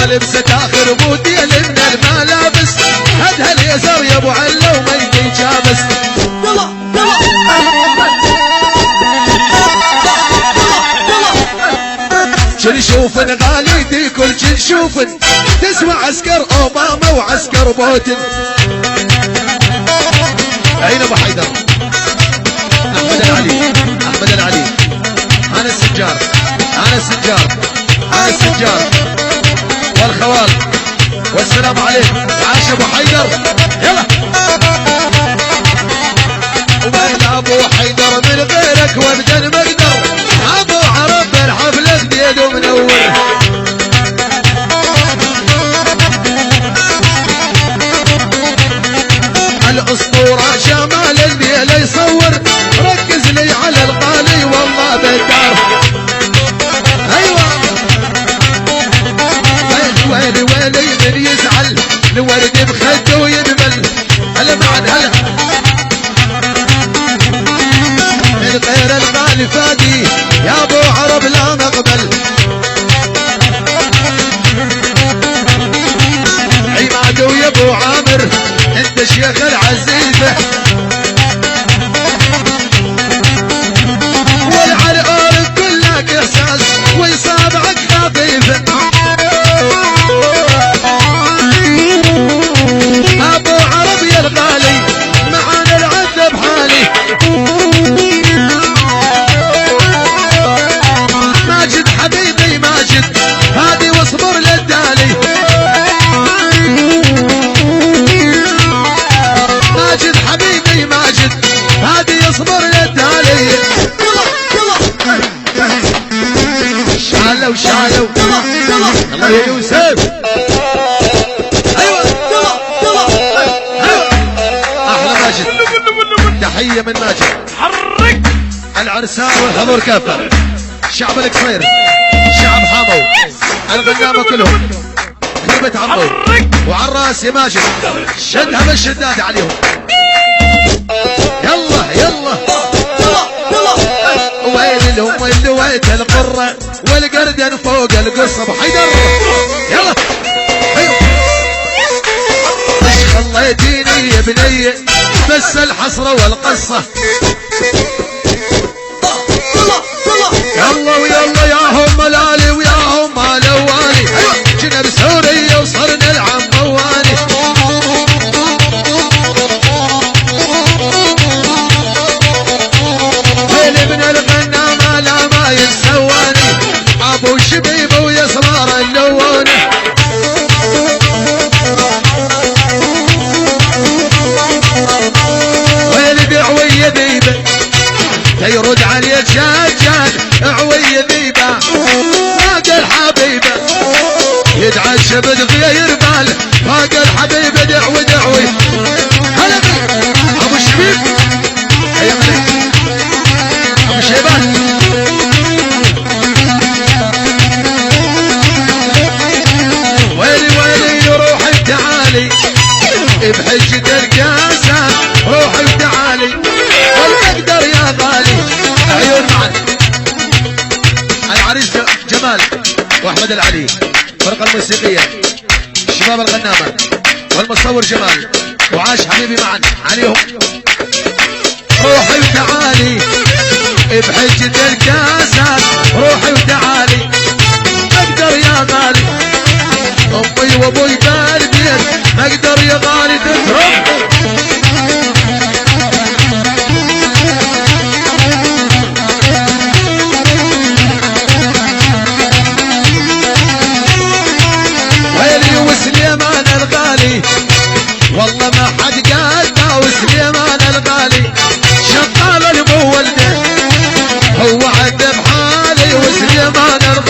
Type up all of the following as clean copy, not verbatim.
لبست اخر موديل من الملابس، هدها اليسار يا ابو علا وما يدي جابس. كل شوفن غالي دي كل شوفن، تسوى عسكر اوباما وعسكر بوتن. عين ابو حيدر، احمد العلي، احمد العلي، انا السجار، انا السجار، انا السجار والخوال. والسلام عليكم. عاش ابو حيدر. يلا وين ابو حيدر من غيرك وابدا المقدر، ابو عرب الحفله جديد ومنور. الاسطوره شمال الليل يصور، ركز لي على الغالي والله بالدار. ايوه ويلي ويلي من يزعل الورد بخده وينمل. هلا بعد هلا من غير الغالي فادي يا ابو عرب لا نقبل. عماد ويا ابو عامر انت شيخ العزيزه، والعرقان كلك احساس ويصابعك لطيفه. ابو عرب يا الغالي معانا العز بحالي. ماجد حبيبي ماجد هادي واصبر للتالي. ماجد حبيبي ماجد هادي يصبر للتالي. شالوا شالوا الله يا يوسف. ايوه احلى ماجد، تحيه من ماجد. حرك العرسان والحضور كافه، شعب القصير، شعب حامو، الغنامه كلهم، خربة عمو وعراس يا ماجد، شدها بالشداد عليهم. يلا يلا ويل لهم ويل ويت القره والقردن فوق القصه ابو حيدر. يلا ايوه ايش خليتيني يا بنيه بس الحسره والقصه. يلا ويلا يا هم الالي ويا هم الاوالي، جينا بسوريا وصرنا العم موالي. ويلي من الغنامه لا ما يتسواني، ابو شبيبه ويسرار اللوانه. ويلي بعويه ذيبه يرد عليك شجاج، عويه ذيبه فاق الحبيبه يتعشى بتغير باله، فاق الحبيبه دعوي دعوي. هلا ابو الشبيب حيا عليك ابو شيبان. ويلي ويلي روحي تعالي بحجة الكاسة، روحي وتعالي والمقدر يا غالي. عيون معا العريس جمال واحمد العلي، الفرقة الموسيقية شباب الغنامة والمصور جمال وعاش حبيبي معا عليهم. روحي وتعالي بحجة الكاسات، روحي وتعالي مقدر يا غالي. امي وابوي بالبيت مقدر يا غالي تترك. ويلي وسليمان الغالي والله ما حد قالنا، وسليمان الغالي شغال المولده هو عد بحالي. وسليمان الغالي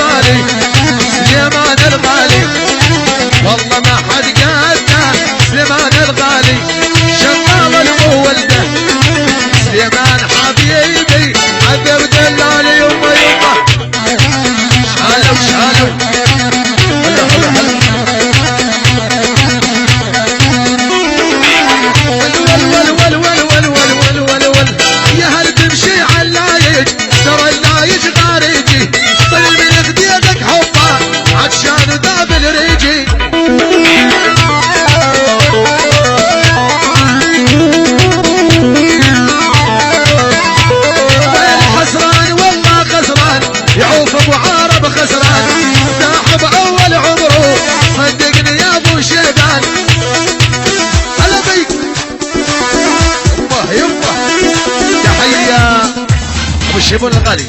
الغالي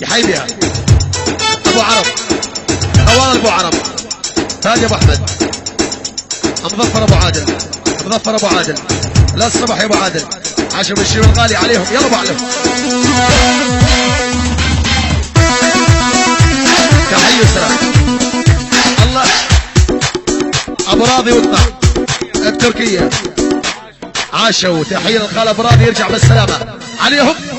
يحيي بها ابو عرب طوال ابو عرب فادي ابو احمد مظفر ابو عادل مظفر ابو عادل لا الصبح يا ابو عادل عاشوا بالشيء الغالي عليهم يلا ابو علم تحيه يسرى الله ابو راضي وطنع التركيه عاشوا تحيه الخال ابو راضي يرجع بالسلامه عليهم